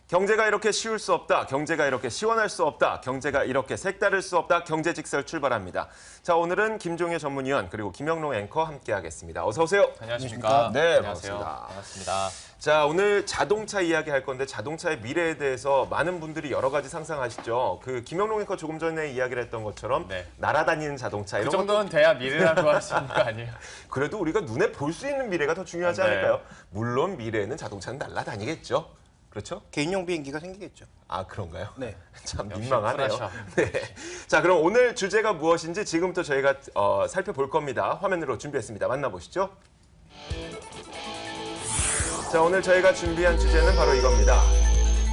경제가 이렇게 쉬울 수 없다. 경제가 이렇게 시원할 수 없다. 경제가 이렇게 색다를 수 없다. 경제직설 출발합니다. 자, 오늘은 김종혜 전문위원 그리고 김영롱 앵커 함께하겠습니다. 어서 오세요. 안녕하십니까? 네, 안녕하세요. 반갑습니다. 자, 오늘 자동차 이야기 할 건데 자동차의 미래에 대해서 많은 분들이 여러 가지 상상하시죠. 그 김영롱 앵커 조금 전에 이야기를 했던 것처럼 네. 날아다니는 자동차 그 이런 정도는 돼야 미래라고 할 수 있는 거 아니에요? 그래도 우리가 눈에 볼 수 있는 미래가 더 중요하지 네. 않을까요? 물론 미래에는 자동차는 날아다니겠죠. 그렇죠? 개인용 비행기가 생기겠죠. 아, 그런가요? 네. 참 역시 민망하네요. 쿨하셔. 네. 자, 그럼 오늘 주제가 무엇인지 지금부터 저희가 살펴볼 겁니다. 화면으로 준비했습니다. 만나보시죠. 자, 오늘 저희가 준비한 주제는 바로 이겁니다.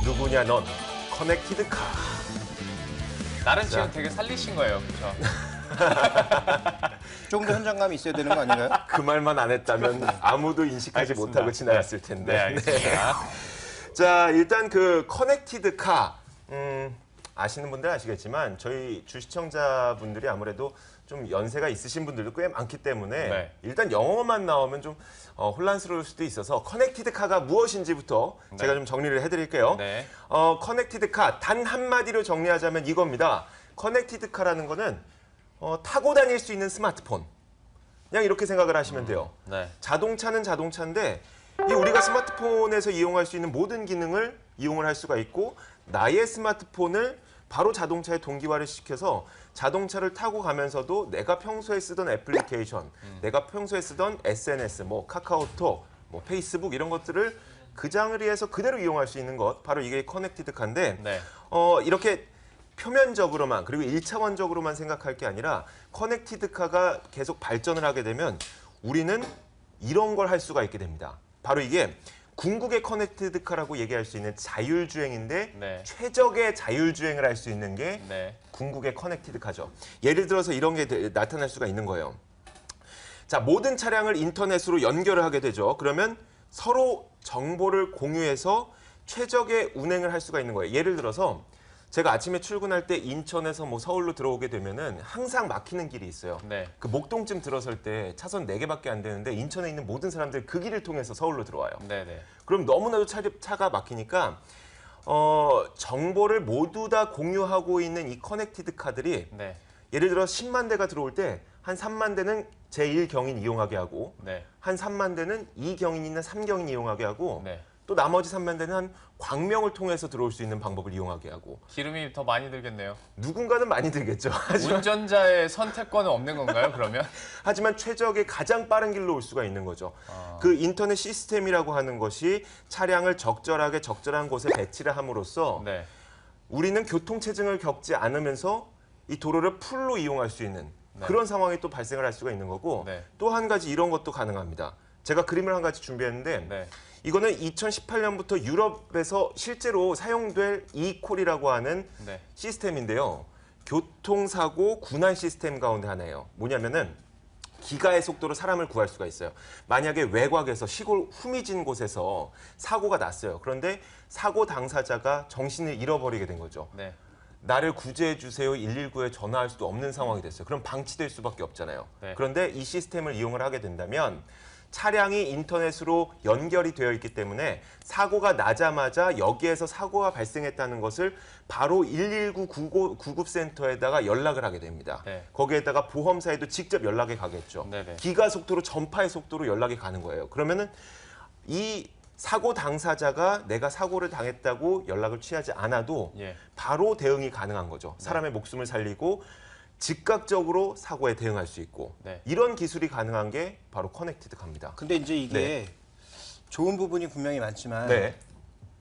누구냐 넌 커넥티드 카. 나는 지금 되게 살리신 거예요, 그렇죠? 조금 더 현장감이 있어야 되는 거 아닌가요? 그 말만 안 했다면 아무도 인식하지 알겠습니다. 못하고 지나갔을 텐데. 네, 알겠습니다. 자, 일단 그 커넥티드 카. 아시는 분들 아시겠지만 저희 주시청자분들이 아무래도 좀 연세가 있으신 분들도 꽤 많기 때문에 네. 일단 영어만 나오면 좀 혼란스러울 수도 있어서 커넥티드 카가 무엇인지부터 네. 제가 좀 정리를 해드릴게요. 네. 커넥티드 카 단 한마디로 정리하자면 이겁니다. 커넥티드 카라는 거는 타고 다닐 수 있는 스마트폰. 그냥 이렇게 생각을 하시면 돼요. 네. 자동차는 자동차인데 이 우리가 스마트폰에서 이용할 수 있는 모든 기능을 이용을 할 수가 있고 나의 스마트폰을 바로 자동차에 동기화를 시켜서 자동차를 타고 가면서도 내가 평소에 쓰던 애플리케이션, 내가 평소에 쓰던 SNS, 뭐 카카오톡, 뭐 페이스북 이런 것들을 그 장르에서 그대로 이용할 수 있는 것, 바로 이게 커넥티드 카인데 네. 이렇게 표면적으로만 그리고 1차원적으로만 생각할 게 아니라 커넥티드 카가 계속 발전을 하게 되면 우리는 이런 걸 할 수가 있게 됩니다. 바로 이게 궁극의 커넥티드 카라고 얘기할 수 있는 자율주행인데 네. 최적의 자율주행을 할 수 있는 게 네. 궁극의 커넥티드 카죠. 예를 들어서 이런 게 나타날 수가 있는 거예요. 자, 모든 차량을 인터넷으로 연결을 하게 되죠. 그러면 서로 정보를 공유해서 최적의 운행을 할 수가 있는 거예요. 예를 들어서 제가 아침에 출근할 때 인천에서 뭐 서울로 들어오게 되면은 항상 막히는 길이 있어요. 네. 그 목동쯤 들어설 때 차선 4개밖에 안 되는데 인천에 있는 모든 사람들이 그 길을 통해서 서울로 들어와요. 네. 네. 그럼 너무나도 차가 막히니까 정보를 모두 다 공유하고 있는 이 커넥티드 카들이 네. 예를 들어 10만 대가 들어올 때 한 3만 대는 제1경인 이용하게 하고 네. 한 3만 대는 2경인이나 3경인 이용하게 하고 네. 또 나머지 3만 대는 한 광명을 통해서 들어올 수 있는 방법을 이용하게 하고 기름이 더 많이 들겠네요. 누군가는 많이 들겠죠. 운전자의 선택권은 없는 건가요, 그러면? 하지만 최적의 가장 빠른 길로 올 수가 있는 거죠. 그 인터넷 시스템이라고 하는 것이 차량을 적절하게 적절한 곳에 배치를 함으로써 네. 우리는 교통체증을 겪지 않으면서 이 도로를 풀로 이용할 수 있는 네. 그런 상황이 또 발생을 할 수가 있는 거고 네. 또 한 가지 이런 것도 가능합니다. 제가 그림을 한 가지 준비했는데 네. 이거는 2018년부터 유럽에서 실제로 사용될 e콜이라고 하는 네. 시스템인데요. 교통사고 군안 시스템 가운데 하나예요. 뭐냐면은 기가의 속도로 사람을 구할 수가 있어요. 만약에 외곽에서 시골 후미진 곳에서 사고가 났어요. 그런데 사고 당사자가 정신을 잃어버리게 된 거죠. 네. 나를 구제해 주세요 119에 전화할 수도 없는 상황이 됐어요. 그럼 방치될 수밖에 없잖아요. 네. 그런데 이 시스템을 이용을 하게 된다면 차량이 인터넷으로 연결이 되어 있기 때문에 사고가 나자마자 여기에서 사고가 발생했다는 것을 바로 119 구급센터에다가 연락을 하게 됩니다. 네. 거기에다가 보험사에도 직접 연락이 가겠죠. 네네. 기가 속도로 전파의 속도로 연락이 가는 거예요. 그러면은 이 사고 당사자가 내가 사고를 당했다고 연락을 취하지 않아도 예. 바로 대응이 가능한 거죠. 사람의 목숨을 살리고 즉각적으로 사고에 대응할 수 있고 네. 이런 기술이 가능한 게 바로 커넥티드 카입니다. 근데 이제 이게 네. 좋은 부분이 분명히 많지만 네.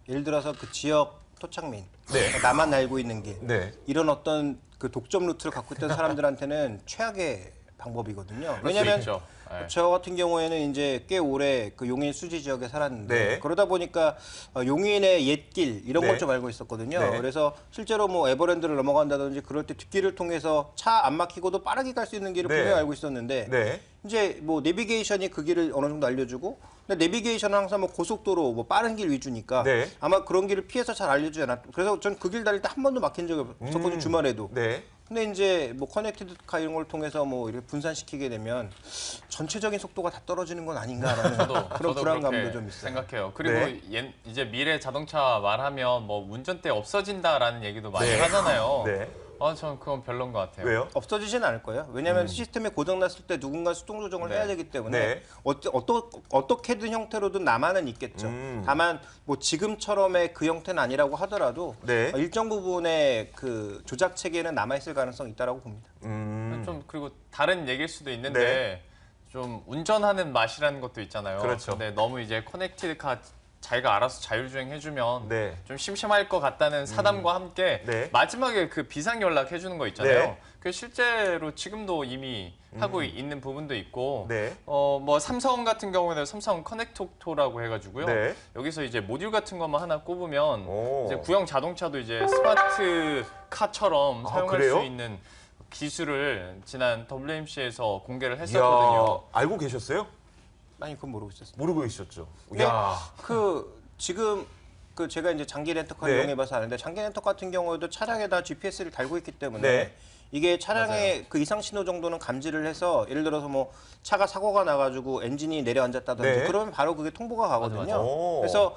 예를 들어서 그 지역 토착민, 네. 나만 알고 있는 길 네. 이런 어떤 그 독점 루트를 갖고 있던 사람들한테는 최악의 방법이거든요. 왜냐하면 있죠. 네. 저 같은 경우에는 이제 꽤 오래 그 용인 수지 지역에 살았는데 네. 그러다 보니까 용인의 옛길 이런 네. 걸 좀 알고 있었거든요. 네. 그래서 실제로 뭐 에버랜드를 넘어간다든지 그럴 때 뒷길을 통해서 차 안 막히고도 빠르게 갈 수 있는 길을 네. 분명히 알고 있었는데 네. 이제 뭐 내비게이션이 그 길을 어느 정도 알려주고 근데 내비게이션은 항상 뭐 고속도로 뭐 빠른 길 위주니까 네. 아마 그런 길을 피해서 잘 알려주지 않았. 그래서 전 그 길 다닐 때 한 번도 막힌 적이 없었거든요. 주말에도. 네. 근데 이제 뭐 커넥티드 카 이런 걸 통해서 뭐 이렇게 분산시키게 되면 전체적인 속도가 다 떨어지는 건 아닌가라는 그런 저도 불안감도 그렇게 좀 있어요. 생각해요. 그리고 이제 미래 자동차 말하면 뭐 운전대 없어진다라는 얘기도 많이 네. 하잖아요. 네. 저는 그건 별론 것 같아요. 왜요? 없어지진 않을 거예요. 왜냐하면 시스템이 고장났을 때 누군가 수동 조정을 네. 해야 되기 때문에 네. 어떻게든 형태로든 남아는 있겠죠. 다만 뭐 지금처럼의 그 형태는 아니라고 하더라도 네. 일정 부분의 그 조작 체계는 남아 있을 가능성이 있다라고 봅니다. 좀 그리고 다른 얘기일 수도 있는데 네. 좀 운전하는 맛이라는 것도 있잖아요. 그렇죠. 근데 너무 이제 커넥티드카 자기가 알아서 자율주행 해주면 네. 좀 심심할 것 같다는 사담과 함께 네. 마지막에 그 비상 연락 해주는 거 있잖아요. 네. 그 실제로 지금도 이미 하고 있는 부분도 있고, 네. 뭐 삼성 같은 경우에는 삼성 커넥토라고 해가지고요. 네. 여기서 이제 모듈 같은 것만 하나 꼽으면 오. 이제 구형 자동차도 이제 스마트 카처럼 사용할 그래요? 수 있는 기술을 지난 WMC에서 공개를 했었거든요. 이야, 알고 계셨어요? 아니 그건 모르고 있었어요. 모르고 계셨죠? 네. 야. 그 지금 그 제가 이제 장기 렌터카 네. 이용해봐서 아는데 장기 렌터카 같은 경우에도 차량에다 GPS를 달고 있기 때문에 네. 이게 차량의 그 이상 신호 정도는 감지를 해서 예를 들어서 뭐 차가 사고가 나가지고 엔진이 내려앉았다든지 네. 그러면 바로 그게 통보가 가거든요. 맞아. 오. 그래서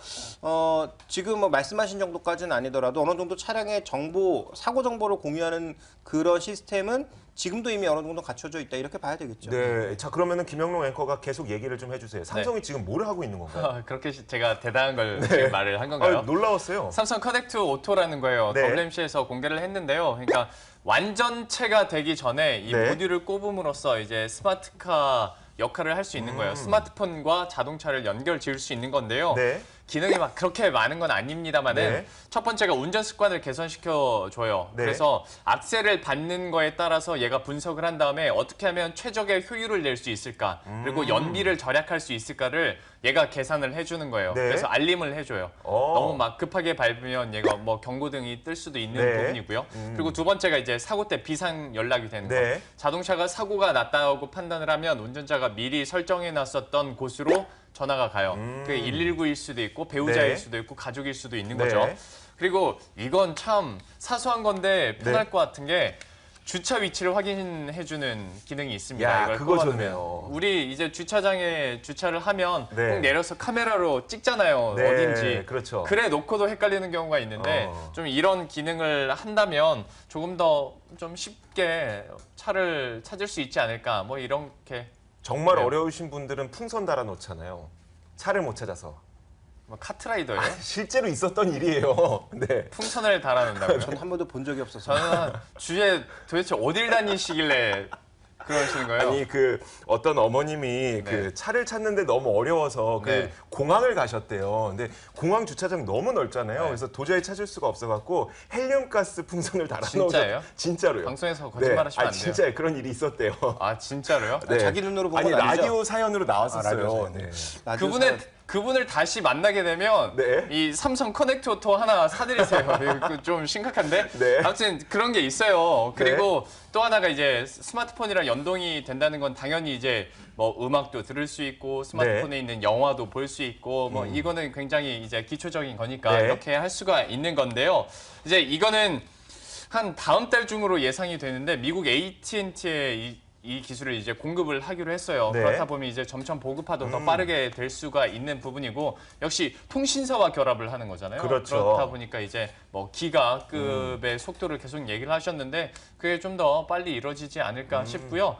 지금 뭐 말씀하신 정도까지는 아니더라도 어느 정도 차량의 정보 사고 정보를 공유하는 그런 시스템은 지금도 이미 어느 정도 갖춰져 있다 이렇게 봐야 되겠죠. 네. 자, 그러면은 김영롱 앵커가 계속 얘기를 좀 해주세요. 삼성이 지금 뭘 하고 있는 건가요? 그렇게 제가 대단한 걸 지금 말을 한 건가요? 놀라웠어요. 삼성 커넥트 오토라는 거예요. 네. WMC에서 공개를 했는데요. 그러니까 완전체가 되기 전에 이 네. 모듈을 꼽음으로써 이제 스마트카 역할을 할 수 있는 거예요. 스마트폰과 자동차를 연결 지을 수 있는 건데요. 네. 기능이 막 그렇게 많은 건 아닙니다만은 네. 첫 번째가 운전 습관을 개선시켜 줘요. 네. 그래서 악셀을 밟는 거에 따라서 얘가 분석을 한 다음에 어떻게 하면 최적의 효율을 낼 수 있을까, 그리고 연비를 절약할 수 있을까를 얘가 계산을 해주는 거예요. 네. 그래서 알림을 해줘요. 너무 막 급하게 밟으면 얘가 뭐 경고등이 뜰 수도 있는 네. 부분이고요. 그리고 두 번째가 이제 사고 때 비상 연락이 되는 네. 거. 자동차가 사고가 났다고 판단을 하면 운전자가 미리 설정해 놨었던 곳으로 전화가 가요. 그게 119일 수도 있고 배우자일 네. 수도 있고 가족일 수도 있는 네. 거죠. 그리고 이건 참 사소한 건데 편할 네. 것 같은 게 주차 위치를 확인해주는 기능이 있습니다. 야, 이걸 그거 꼽아놓으면. 좋네요. 우리 이제 주차장에 주차를 하면 네. 꼭 내려서 카메라로 찍잖아요. 네, 어딘지. 그렇죠. 그래 놓고도 헷갈리는 경우가 있는데 좀 이런 기능을 한다면 조금 더 좀 쉽게 차를 찾을 수 있지 않을까. 뭐 이렇게 정말 네. 어려우신 분들은 풍선 달아 놓잖아요. 차를 못 찾아서. 뭐 카트라이더예요. 실제로 있었던 일이에요. 네. 풍선을 달아놓는다고요. 전 한 번도 본 적이 없어서. 저는 주에 도대체 어딜 다니시길래 그러시는 거예요? 아니 그 어떤 어머님이 그 차를 찾는데 너무 어려워서 그 네. 공항을 가셨대요. 근데 공항 주차장 너무 넓잖아요. 네. 그래서 도저히 찾을 수가 없어갖고 헬륨가스 풍선을 달아 넣어서 진짜예요? 진짜로요. 방송에서 거짓말하시면 안 돼요. 진짜 그런 일이 있었대요. 아 진짜로요? 네. 자기 눈으로 본 아니 건 아니죠? 라디오 사연으로 나왔었어요. 라디오 사연. 네. 라디오 그분을 다시 만나게 되면 네. 이 삼성 커넥트 오토 하나 사드리세요. 이거 좀 심각한데. 네. 아무튼 그런 게 있어요. 그리고 또 하나가 이제 스마트폰이랑 연동이 된다는 건 당연히 이제 뭐 음악도 들을 수 있고 스마트폰에 있는 영화도 볼 수 있고 뭐 이거는 굉장히 이제 기초적인 거니까 네. 이렇게 할 수가 있는 건데요. 이제 이거는 한 다음 달 중으로 예상이 되는데 미국 AT&T의 이 기술을 이제 공급을 하기로 했어요. 네. 그렇다 보면 이제 점점 보급화도 더 빠르게 될 수가 있는 부분이고 역시 통신사와 결합을 하는 거잖아요. 그렇죠. 그렇다 보니까 이제 뭐 기가급의 속도를 계속 얘기를 하셨는데 그게 좀 더 빨리 이루어지지 않을까 싶고요.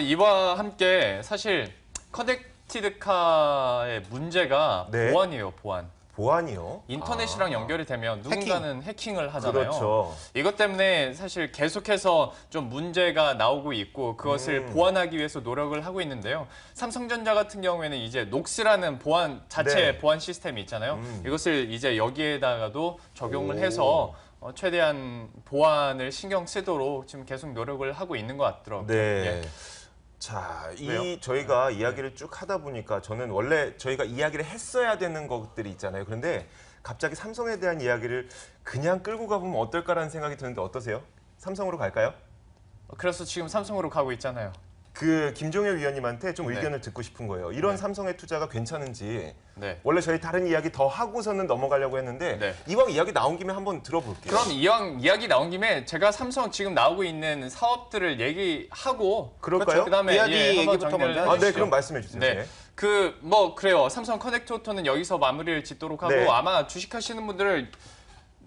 이와 함께 사실 커넥티드카의 문제가 네. 보안이에요, 보안. 보안이요? 인터넷이랑 연결이 되면 누군가는 해킹을 하잖아요. 그렇죠. 이것 때문에 사실 계속해서 좀 문제가 나오고 있고 그것을 보완하기 위해서 노력을 하고 있는데요. 삼성전자 같은 경우에는 이제 녹스라는 보안 자체 네. 보안 시스템이 있잖아요. 이것을 이제 여기에다가도 적용을 해서 최대한 보안을 신경 쓰도록 지금 계속 노력을 하고 있는 것 같더라고요. 네. 예. 자, 왜요? 저희가 이야기를 쭉 하다 보니까 저는 원래 저희가 이야기를 했어야 되는 것들이 있잖아요. 그런데 갑자기 삼성에 대한 이야기를 그냥 끌고 가보면 어떨까라는 생각이 드는데 어떠세요? 삼성으로 갈까요? 그래서 지금 삼성으로 가고 있잖아요. 그 김종혁 위원님한테 좀 네. 의견을 듣고 싶은 거예요. 이런 네. 삼성의 투자가 괜찮은지. 네. 원래 저희 다른 이야기 더 하고서는 넘어가려고 했는데 네. 이왕 이야기 나온 김에 한번 들어볼게요. 그럼 이왕 이야기 나온 김에 제가 삼성 지금 나오고 있는 사업들을 얘기하고 그럴까요? 그다음에 이야기 한번 얘기부터 정리를 먼저 아, 네, 해주시죠. 그럼 말씀해 주세요. 네. 그래요. 삼성 커넥트 오토는 여기서 마무리를 짓도록 하고 네. 아마 주식하시는 분들을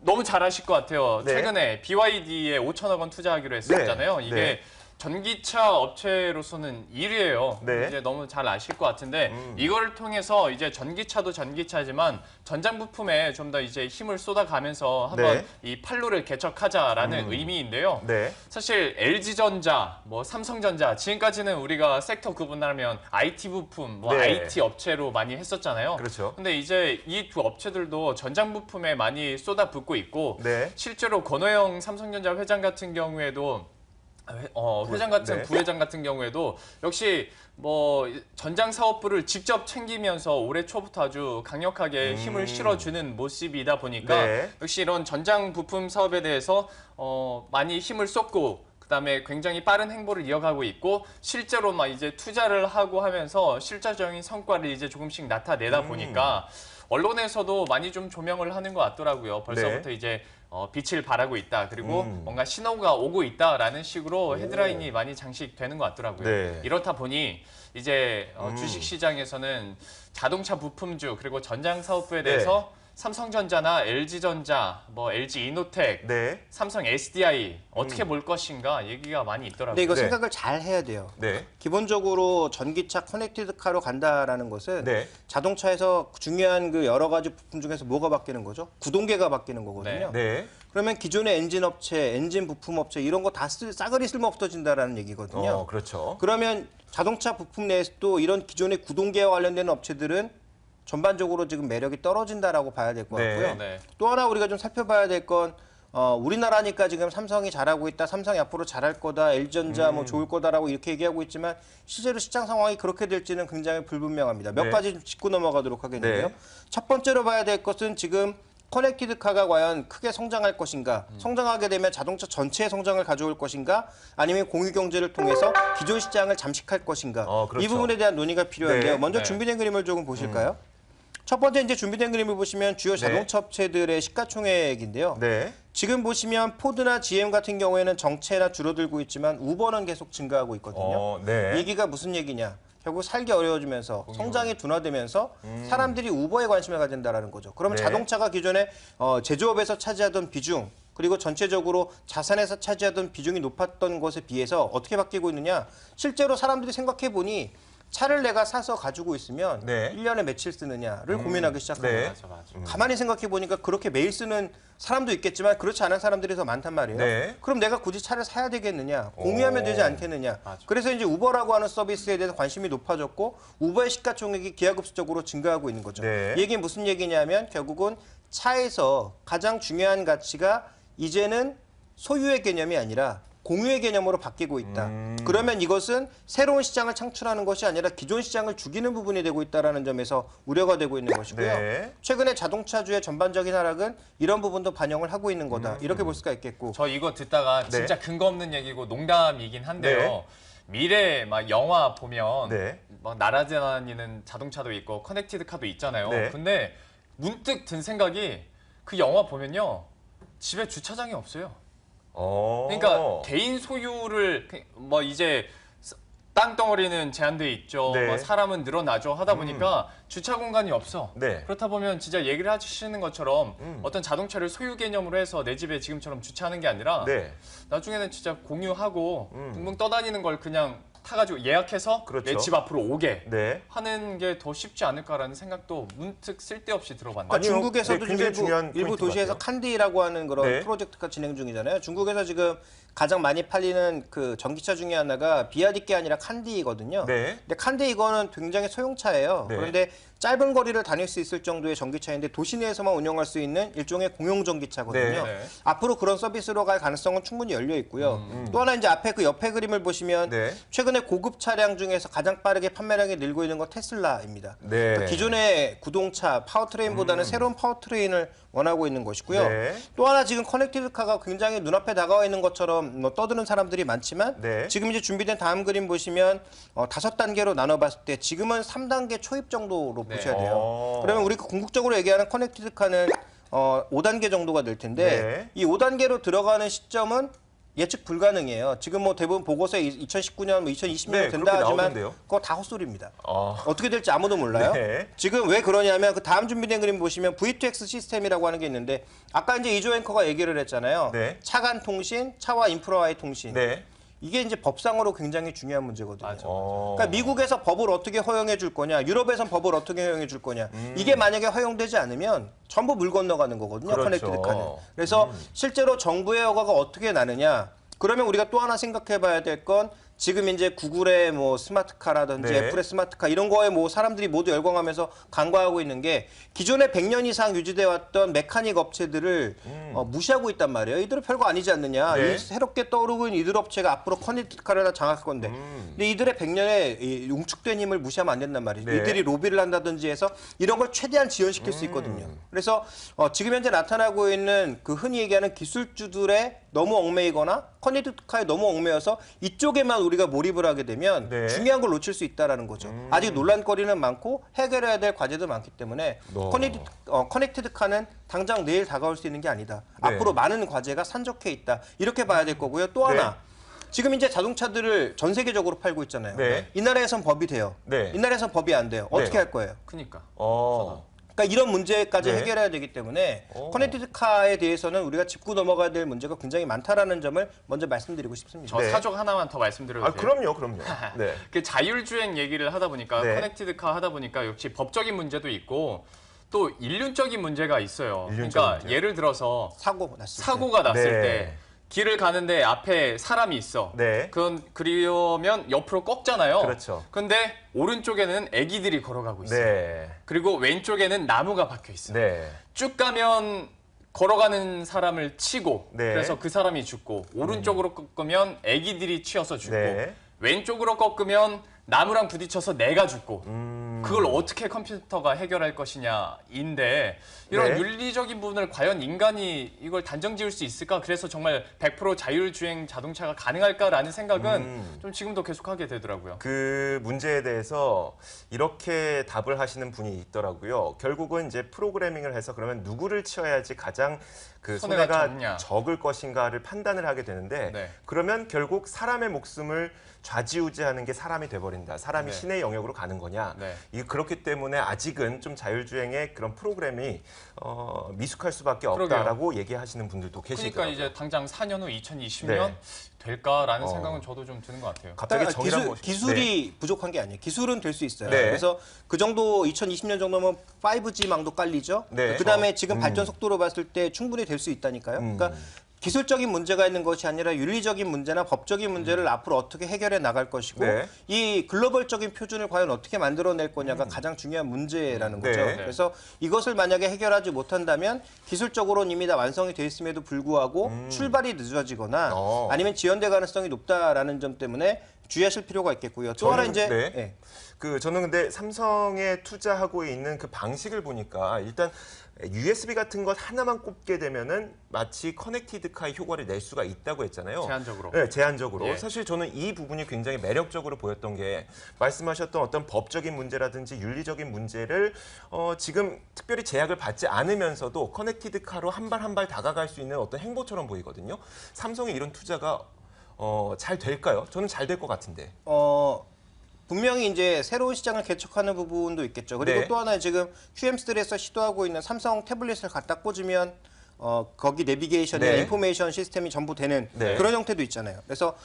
너무 잘 아실 것 같아요. 네. 최근에 BYD에 5천억 원 투자하기로 했었잖아요. 네. 이게 네. 전기차 업체로서는 1위예요. 네. 이제 너무 잘 아실 것 같은데 이거를 통해서 이제 전기차도 전기차지만 전장 부품에 좀 더 이제 힘을 쏟아가면서 한번 네. 이 판로를 개척하자라는 의미인데요. 네. 사실 LG전자, 뭐 삼성전자 지금까지는 우리가 섹터 구분하면 IT 부품, 뭐 네. IT 업체로 많이 했었잖아요. 그렇죠. 근데 이제 이 두 업체들도 전장 부품에 많이 쏟아붓고 있고 네. 실제로 권호영 삼성전자 회장 같은 경우에도 회장 같은 네. 부회장 같은 경우에도 역시 뭐 전장 사업부를 직접 챙기면서 올해 초부터 아주 강력하게 힘을 실어주는 모습이다 보니까 네. 역시 이런 전장 부품 사업에 대해서 많이 힘을 쏟고 그다음에 굉장히 빠른 행보를 이어가고 있고 실제로 막 이제 투자를 하고 하면서 실질적인 성과를 이제 조금씩 나타내다 보니까 언론에서도 많이 좀 조명을 하는 것 같더라고요. 벌써부터 네. 이제 빛을 발하고 있다. 그리고 뭔가 신호가 오고 있다라는 식으로 헤드라인이 많이 장식되는 것 같더라고요. 네. 이렇다 보니 이제 주식 시장에서는 자동차 부품주 그리고 전장 사업부에 대해서 삼성전자나 LG전자, 뭐 LG이노텍, 네. 삼성 SDI 어떻게 볼 것인가 얘기가 많이 있더라고요. 근데 이거 네. 생각을 잘 해야 돼요. 네. 기본적으로 전기차 커넥티드 카로 간다라는 것은 네. 자동차에서 중요한 그 여러 가지 부품 중에서 뭐가 바뀌는 거죠? 구동계가 바뀌는 거거든요. 네. 그러면 기존의 엔진 업체, 엔진 부품 업체 이런 거 다 싸그리 쓸모 없어진다라는 얘기거든요. 그렇죠. 그러면 자동차 부품 내에서도 이런 기존의 구동계와 관련된 업체들은 전반적으로 지금 매력이 떨어진다라고 봐야 될 것 네. 같고요. 네. 또 하나 우리가 좀 살펴봐야 될 건 우리나라니까 지금 삼성이 잘하고 있다, 삼성이 앞으로 잘할 거다, LG전자 뭐 좋을 거다라고 이렇게 얘기하고 있지만 실제로 시장 상황이 그렇게 될지는 굉장히 불분명합니다. 몇 네. 가지 좀 짚고 넘어가도록 하겠는데요. 네. 첫 번째로 봐야 될 것은 지금 커넥티드 카가 과연 크게 성장할 것인가, 성장하게 되면 자동차 전체의 성장을 가져올 것인가, 아니면 공유 경제를 통해서 기존 시장을 잠식할 것인가, 그렇죠. 이 부분에 대한 논의가 필요한데요. 네. 먼저 네. 준비된 그림을 조금 보실까요? 첫 번째 이제 준비된 그림을 보시면 주요 자동차 업체들의 시가총액인데요. 네. 지금 보시면 포드나 GM 같은 경우에는 정체나 줄어들고 있지만 우버는 계속 증가하고 있거든요. 네. 얘기가 무슨 얘기냐? 결국 살기 어려워지면서 성장이 둔화되면서 사람들이 우버에 관심을 가진다라는 거죠. 그러면 네. 자동차가 기존에 제조업에서 차지하던 비중 그리고 전체적으로 자산에서 차지하던 비중이 높았던 것에 비해서 어떻게 바뀌고 있느냐? 실제로 사람들이 생각해 보니 차를 내가 사서 가지고 있으면 네. 1년에 며칠 쓰느냐를 고민하기 시작합니다. 네. 맞아. 가만히 생각해 보니까 그렇게 매일 쓰는 사람도 있겠지만 그렇지 않은 사람들이 더 많단 말이에요. 네. 그럼 내가 굳이 차를 사야 되겠느냐? 공유하면 되지 않겠느냐? 맞아. 그래서 이제 우버라고 하는 서비스에 대해서 관심이 높아졌고 우버의 시가총액이 기하급수적으로 증가하고 있는 거죠. 네. 이 얘기는 무슨 얘기냐면 결국은 차에서 가장 중요한 가치가 이제는 소유의 개념이 아니라 공유의 개념으로 바뀌고 있다. 그러면 이것은 새로운 시장을 창출하는 것이 아니라 기존 시장을 죽이는 부분이 되고 있다는 점에서 우려가 되고 있는 것이고요. 네. 최근에 자동차주의 전반적인 하락은 이런 부분도 반영을 하고 있는 거다. 이렇게 볼 수가 있겠고. 저 이거 듣다가 네. 진짜 근거 없는 얘기고 농담이긴 한데요. 네. 미래 막 영화 보면 네. 막 날아다니는 자동차도 있고 커넥티드 카도 있잖아요. 네. 근데 문득 든 생각이 그 영화 보면요. 집에 주차장이 없어요. 그러니까 개인 소유를 뭐 이제 땅덩어리는 제한돼 있죠. 네. 뭐 사람은 늘어나죠. 하다 보니까 주차 공간이 없어. 네. 그렇다 보면 진짜 얘기를 하시는 것처럼 어떤 자동차를 소유 개념으로 해서 내 집에 지금처럼 주차하는 게 아니라 네. 나중에는 진짜 공유하고 붕붕 떠다니는 걸 그냥 타가지고 예약해서 그렇죠. 내 집 앞으로 오게 네. 하는 게 더 쉽지 않을까라는 생각도 문득 쓸데없이 들어봤네요. 그러니까 아니요. 중국에서도 네, 지금 굉장히 중요한 일부 포인트 도시에서 같아요. 칸디라고 하는 그런 네. 프로젝트가 진행 중이잖아요. 중국에서 지금 가장 많이 팔리는 그 전기차 중에 하나가 비아디께 아니라 칸디거든요. 네. 근데 칸디 이거는 굉장히 소형차예요. 네. 그런데 짧은 거리를 다닐 수 있을 정도의 전기차인데 도시 내에서만 운영할 수 있는 일종의 공용 전기차거든요. 네. 앞으로 그런 서비스로 갈 가능성은 충분히 열려 있고요. 또 하나 이제 앞에 그 옆에 그림을 보시면 네. 최근에 고급 차량 중에서 가장 빠르게 판매량이 늘고 있는 건 테슬라입니다. 네. 그러니까 기존의 구동차 파워트레인보다는 새로운 파워트레인을 원하고 있는 것이고요. 네. 또 하나 지금 커넥티드카가 굉장히 눈앞에 다가와 있는 것처럼 뭐 떠드는 사람들이 많지만 네. 지금 이제 준비된 다음 그림 보시면 5단계로 나눠봤을 때 지금은 3단계 초입 정도로 네. 보셔야 돼요. 그러면 우리가 궁극적으로 얘기하는 커넥티드카는 5단계 정도가 될 텐데 네. 이 5단계로 들어가는 시점은 예측 불가능해요. 지금 뭐 대부분 보고서에 2019년, 뭐 2020년 네, 된다 그렇게 하지만 나오던데요. 그거 다 헛소리입니다. 아. 어떻게 될지 아무도 몰라요. 네. 지금 왜 그러냐면 그 다음 준비된 그림 보시면 V2X 시스템이라고 하는 게 있는데 아까 이제 이조 앵커가 얘기를 했잖아요. 네. 차 간 통신, 차와 인프라와의 통신. 네. 이게 이제 법상으로 굉장히 중요한 문제거든요. 맞아. 그러니까 미국에서 법을 어떻게 허용해 줄 거냐, 유럽에선 법을 어떻게 허용해 줄 거냐. 이게 만약에 허용되지 않으면 전부 물 건너가는 거거든요. 그렇죠. 커넥티드카는. 그래서 실제로 정부의 허가가 어떻게 나느냐. 그러면 우리가 또 하나 생각해 봐야 될 건 지금 이제 구글의 뭐 스마트카라든지 네. 애플의 스마트카 이런 거에 뭐 사람들이 모두 열광하면서 간과하고 있는 게 기존에 100년 이상 유지돼 왔던 메카닉 업체들을 무시하고 있단 말이에요. 이들은 별거 아니지 않느냐. 네. 이 새롭게 떠오르고 있는 이들 업체가 앞으로 커넥티드카를 하나 장악할 건데. 근데 이들의 100년의 이 웅축된 힘을 무시하면 안 된단 말이죠. 네. 이들이 로비를 한다든지 해서 이런 걸 최대한 지연시킬 수 있거든요. 그래서 지금 현재 나타나고 있는 그 흔히 얘기하는 기술주들의 너무 얽매이거나 커넥티드카에 너무 얽매여서 이쪽에만 우리가 몰입을 하게 되면 네. 중요한 걸 놓칠 수 있다라는 거죠. 아직 논란거리는 많고 해결해야 될 과제도 많기 때문에 커넥티드카는 당장 내일 다가올 수 있는 게 아니다. 네. 앞으로 많은 과제가 산적해 있다. 이렇게 봐야 될 거고요. 또 하나. 지금 이제 자동차들을 전 세계적으로 팔고 있잖아요. 네. 이 나라에선 법이 돼요. 네. 이 나라에선 법이 안 돼요. 어떻게 네. 할 거예요? 그러니까. 그러니까 이런 문제까지 네. 해결해야 되기 때문에 커넥티드카에 대해서는 우리가 짚고 넘어가야 될 문제가 굉장히 많다라는 점을 먼저 말씀드리고 싶습니다. 저 네. 사족 하나만 더 말씀드려도 아, 돼요? 그럼요. 네. 그 자율주행 얘기를 하다 보니까 네. 커넥티드카 하다 보니까 역시 법적인 문제도 있고 또 인륜적인 문제가 있어요. 인륜적인 그러니까 문제. 예를 들어서 사고 났을 때. 사고가 났을 네. 때 길을 가는데 앞에 사람이 있어. 네. 그러면 옆으로 꺾잖아요. 그렇죠. 근데 오른쪽에는 애기들이 걸어가고 있어요. 네. 그리고 왼쪽에는 나무가 박혀 있어요. 네. 쭉 가면 걸어가는 사람을 치고 네. 그래서 그 사람이 죽고 오른쪽으로 꺾으면 애기들이 치여서 죽고 네. 왼쪽으로 꺾으면 나무랑 부딪혀서 내가 죽고 그걸 어떻게 컴퓨터가 해결할 것이냐인데 이런 네. 윤리적인 부분을 과연 인간이 이걸 단정지을 수 있을까? 그래서 정말 100% 자율주행 자동차가 가능할까라는 생각은 좀 지금도 계속하게 되더라고요. 그 문제에 대해서 이렇게 답을 하시는 분이 있더라고요. 결국은 이제 프로그래밍을 해서 그러면 누구를 치어야지 가장 그 손해가 손해가 적냐. 적을 것인가를 판단을 하게 되는데 네. 그러면 결국 사람의 목숨을 좌지우지하는 게 사람이 돼버린다. 사람이 네. 신의 영역으로 가는 거냐. 네. 이 그렇기 때문에 아직은 좀 자율주행의 그런 프로그램이 미숙할 수밖에 없다라고 얘기하시는 분들도 계시더라고요. 그러니까 이제 당장 4년 후 2020년 네. 될까라는 생각은 저도 좀 드는 것 같아요. 갑자기 정의란 것이- 기술이 부족한 게 아니에요. 기술은 될 수 있어요. 네. 그래서 그 정도 2020년 정도면 5G망도 깔리죠. 네. 그다음에 지금 발전 속도로 봤을 때 충분히 될 수 있다니까요. 그러니까 기술적인 문제가 있는 것이 아니라 윤리적인 문제나 법적인 문제를 앞으로 어떻게 해결해 나갈 것이고 네. 이 글로벌적인 표준을 과연 어떻게 만들어낼 거냐가 가장 중요한 문제라는 거죠. 네. 그래서 이것을 만약에 해결하지 못한다면 기술적으로는 이미 다 완성이 돼 있음에도 불구하고 출발이 늦어지거나 아니면 지연될 가능성이 높다라는 점 때문에 주의하실 필요가 있겠고요. 또 하나 저는- 이제 네. 예. 저는 근데 삼성에 투자하고 있는 그 방식을 보니까 일단 USB 같은 것 하나만 꼽게 되면은 마치 커넥티드카의 효과를 낼 수가 있다고 했잖아요. 제한적으로. 네, 제한적으로. 예. 사실 저는 이 부분이 굉장히 매력적으로 보였던 게 말씀하셨던 어떤 법적인 문제라든지 윤리적인 문제를 지금 특별히 제약을 받지 않으면서도 커넥티드카로 한 발 한 발 다가갈 수 있는 어떤 행보처럼 보이거든요. 삼성의 이런 투자가 잘 될까요? 저는 잘 될 것 같은데. 분명히 이제 새로운 시장을 개척하는 부분도 있겠죠. 그리고 네. 또 하나 지금 QM3에서 시도하고 있는 삼성 태블릿을 갖다 꽂으면 거기 내비게이션이나 네. 인포메이션 시스템이 전부 되는 네. 그런 형태도 있잖아요. 그래서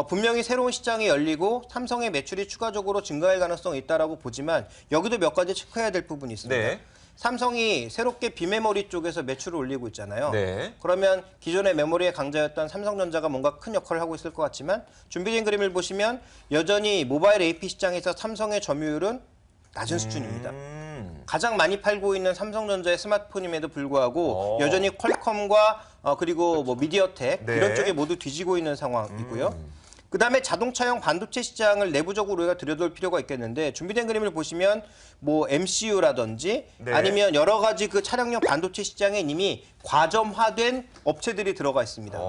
분명히 새로운 시장이 열리고 삼성의 매출이 추가적으로 증가할 가능성이 있다라고 보지만 여기도 몇 가지 체크해야 될 부분이 있습니다. 네. 삼성이 새롭게 비메모리 쪽에서 매출을 올리고 있잖아요. 네. 그러면 기존의 메모리의 강자였던 삼성전자가 뭔가 큰 역할을 하고 있을 것 같지만 준비된 그림을 보시면 여전히 모바일 AP 시장에서 삼성의 점유율은 낮은 수준입니다. 가장 많이 팔고 있는 삼성전자의 스마트폰임에도 불구하고 오. 여전히 퀄컴과 그리고 뭐 미디어텍 네. 이런 쪽에 모두 뒤지고 있는 상황이고요. 그다음에 자동차용 반도체 시장을 내부적으로 우리가 들여다볼 필요가 있겠는데 준비된 그림을 보시면 뭐 MCU라든지 네. 아니면 여러 가지 그 차량용 반도체 시장에 이미 과점화된 업체들이 들어가 있습니다.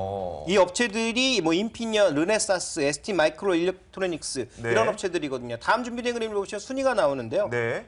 이 업체들이 뭐 인피니언, 르네사스, ST 마이크로 일렉트로닉스 네. 이런 업체들이거든요. 다음 준비된 그림을 보시면 순위가 나오는데요. 네.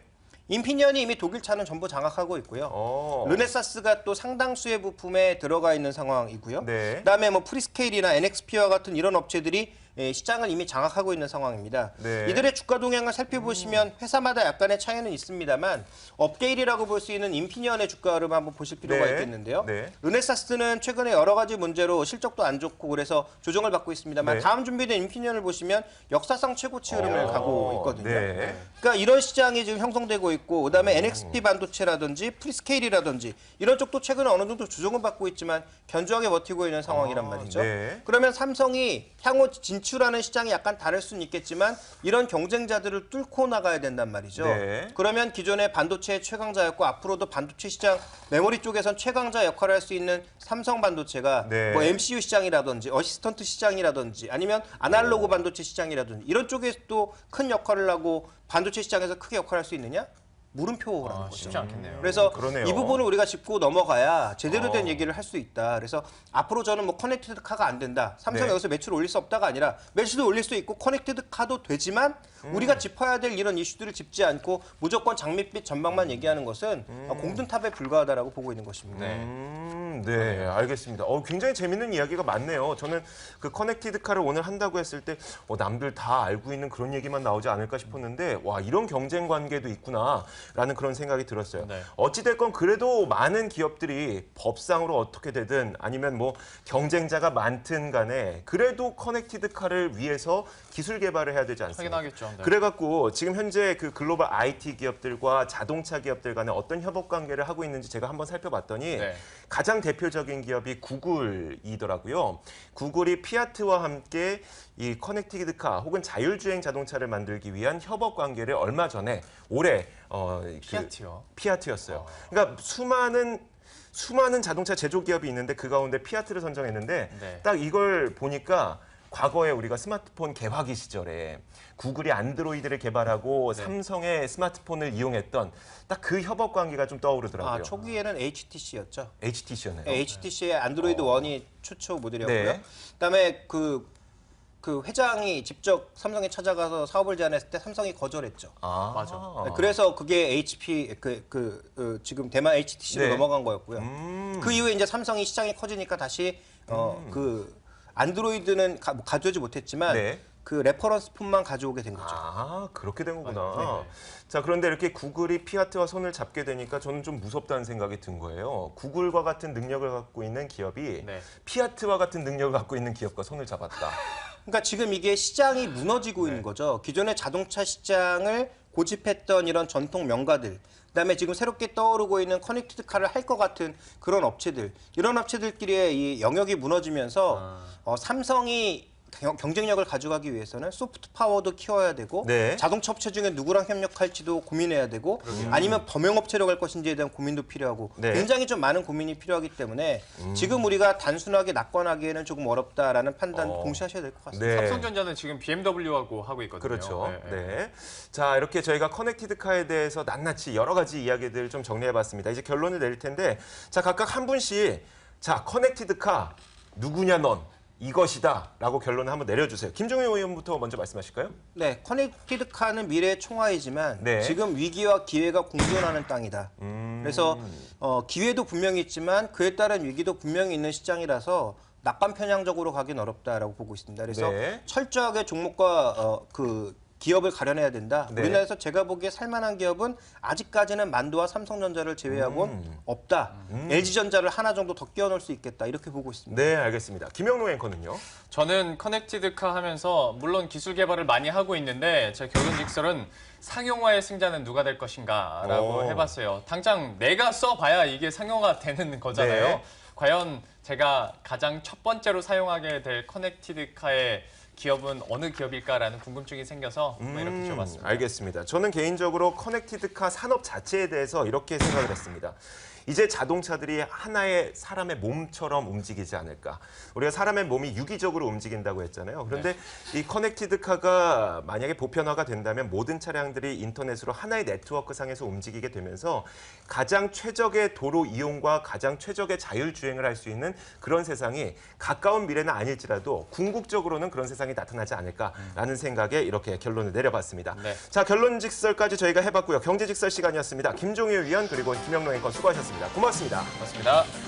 인피니언이 이미 독일 차는 전부 장악하고 있고요. 르네사스가 또 상당수의 부품에 들어가 있는 상황이고요. 네. 그다음에 뭐 프리스케일이나 NXP와 같은 이런 업체들이 시장을 이미 장악하고 있는 상황입니다. 네. 이들의 주가 동향을 살펴보시면 회사마다 약간의 차이는 있습니다만 업데일이라고 볼 수 있는 인피니언의 주가 흐름 한번 보실 필요가 네. 있겠는데요. 네. 르네사스는 최근에 여러 가지 문제로 실적도 안 좋고 그래서 조정을 받고 있습니다만 네. 다음 준비된 인피니언을 보시면 역사상 최고치 흐름을 가고 있거든요. 네. 그러니까 이런 시장이 지금 형성되고 있고 그다음에 NXP 반도체라든지 프리스케일이라든지 이런 쪽도 최근에 어느 정도 조정을 받고 있지만 견조하게 버티고 있는 상황이란 말이죠. 네. 그러면 삼성이 향후 진출하는 시장이 약간 다를 수는 있겠지만 이런 경쟁자들을 뚫고 나가야 된단 말이죠. 네. 그러면 기존의 반도체의 최강자였고 앞으로도 반도체 시장 메모리 쪽에선 최강자 역할을 할 수 있는 삼성 반도체가 네. 뭐 MCU 시장이라든지 어시스턴트 시장이라든지 아니면 아날로그 반도체 시장이라든지 이런 쪽에서 또 큰 역할을 하고 반도체 시장에서 크게 역할을 할 수 있느냐? 물음표라는 거죠. 쉽지 않겠네요. 그래서 그러네요. 이 부분을 우리가 짚고 넘어가야 제대로 된 얘기를 할 수 있다. 그래서 앞으로 저는 뭐 커넥티드 카가 안 된다. 삼성이 네. 여기서 매출을 올릴 수 없다가 아니라 매출도 올릴 수 있고 커넥티드 카도 되지만 우리가 짚어야 될 이런 이슈들을 짚지 않고 무조건 장밋빛 전망만 얘기하는 것은 공든탑에 불과하다라고 보고 있는 것입니다. 네, 알겠습니다. 굉장히 재밌는 이야기가 많네요. 저는 그 커넥티드 카를 오늘 한다고 했을 때 남들 다 알고 있는 그런 얘기만 나오지 않을까 싶었는데 와 이런 경쟁 관계도 있구나라는 그런 생각이 들었어요. 네. 어찌됐건 그래도 많은 기업들이 법상으로 어떻게 되든 아니면 뭐 경쟁자가 많든 간에 그래도 커넥티드 카를 위해서 기술 개발을 해야 되지 않습니까? 확인하겠죠. 네. 그래갖고 지금 현재 그 글로벌 IT 기업들과 자동차 기업들 간에 어떤 협업 관계를 하고 있는지 제가 한번 살펴봤더니 네. 가장 대표적인 기업이 구글이더라고요. 구글이 피아트와 함께 이 커넥티드 카 혹은 자율주행 자동차를 만들기 위한 협업 관계를 얼마 전에 올해 피아트요. 피아트였어요. 그러니까 수많은 자동차 제조 기업이 있는데 그 가운데 피아트를 선정했는데 네. 딱 이걸 보니까 과거에 우리가 스마트폰 개화기 시절에 구글이 안드로이드를 개발하고 네. 삼성의 스마트폰을 이용했던 딱 그 협업 관계가 좀 떠오르더라고요. 초기에는 HTC였죠. HTC였네요. HTC의 안드로이드 1이 최초 모델이었고요. 네. 그다음에 그 회장이 직접 삼성에 찾아가서 사업을 제안했을 때 삼성이 거절했죠. 맞아. 네, 그래서 그게 HP 지금 대만 HTC로 네. 넘어간 거였고요. 그 이후에 이제 삼성이 시장이 커지니까 다시 그 안드로이드는 가져오지 못했지만 네. 그 레퍼런스 폰만 가져오게 된 거죠. 그렇게 된 거구나. 네. 자, 그런데 이렇게 구글이 피아트와 손을 잡게 되니까 저는 좀 무섭다는 생각이 든 거예요. 구글과 같은 능력을 갖고 있는 기업이 네. 피아트와 같은 능력을 갖고 있는 기업과 손을 잡았다. 그러니까 지금 이게 시장이 무너지고 있는 거죠. 기존의 자동차 시장을 고집했던 이런 전통 명가들, 그다음에 지금 새롭게 떠오르고 있는 커넥티드 카를 할 것 같은 그런 업체들, 이런 업체들끼리의 이 영역이 무너지면서 삼성이 경쟁력을 가져가기 위해서는 소프트 파워도 키워야 되고 네. 자동차 업체 중에 누구랑 협력할지도 고민해야 되고 아니면 범용업체로 갈 것인지에 대한 고민도 필요하고 네. 굉장히 좀 많은 고민이 필요하기 때문에 지금 우리가 단순하게 낙관하기에는 조금 어렵다라는 판단 동시하셔야 될 것 같습니다. 네. 삼성전자는 지금 BMW하고 하고 있거든요. 그렇죠. 네, 네. 네. 자, 이렇게 저희가 커넥티드 카에 대해서 낱낱이 여러 가지 이야기들을 좀 정리해봤습니다. 이제 결론을 내릴 텐데, 자, 각각 한 분씩, 자, 커넥티드 카 누구냐 넌 이것이다라고 결론을 한번 내려주세요. 김종현 의원부터 먼저 말씀하실까요? 네, 커넥티드 카는 미래의 총알이지만 네. 지금 위기와 기회가 공존하는 땅이다. 그래서 기회도 분명히 있지만 그에 따른 위기도 분명히 있는 시장이라서 낙관 편향적으로 가긴 어렵다라고 보고 있습니다. 그래서 네. 철저하게 종목과 기업을 가려내야 된다. 네. 우리나라에서 제가 보기에 살만한 기업은 아직까지는 만두와 삼성전자를 제외하고는 없다. LG전자를 하나 정도 더 끼워넣을 수 있겠다. 이렇게 보고 있습니다. 네, 알겠습니다. 김영로 앵커는요? 저는 커넥티드카 하면서 물론 기술 개발을 많이 하고 있는데 제 결론직설은 상용화의 승자는 누가 될 것인가라고 해봤어요. 당장 내가 써봐야 이게 상용화 되는 거잖아요. 네. 과연 제가 가장 첫 번째로 사용하게 될 커넥티드카의 기업은 어느 기업일까라는 궁금증이 생겨서 뭐 이렇게 지어봤습니다. 알겠습니다. 저는 개인적으로 커넥티드카 산업 자체에 대해서 이렇게 생각을 했습니다. 이제 자동차들이 하나의 사람의 몸처럼 움직이지 않을까. 우리가 사람의 몸이 유기적으로 움직인다고 했잖아요. 그런데 이 커넥티드카가 만약에 보편화가 된다면 모든 차량들이 인터넷으로 하나의 네트워크 상에서 움직이게 되면서 가장 최적의 도로 이용과 가장 최적의 자율주행을 할 수 있는 그런 세상이 가까운 미래는 아닐지라도 궁극적으로는 그런 세상이 나타나지 않을까라는 생각에 이렇게 결론을 내려봤습니다. 네. 자, 결론직설까지 저희가 해봤고요. 경제직설 시간이었습니다. 김종일 위원 그리고 김영롱 앵커 수고하셨습니다. 고맙습니다. 고맙습니다.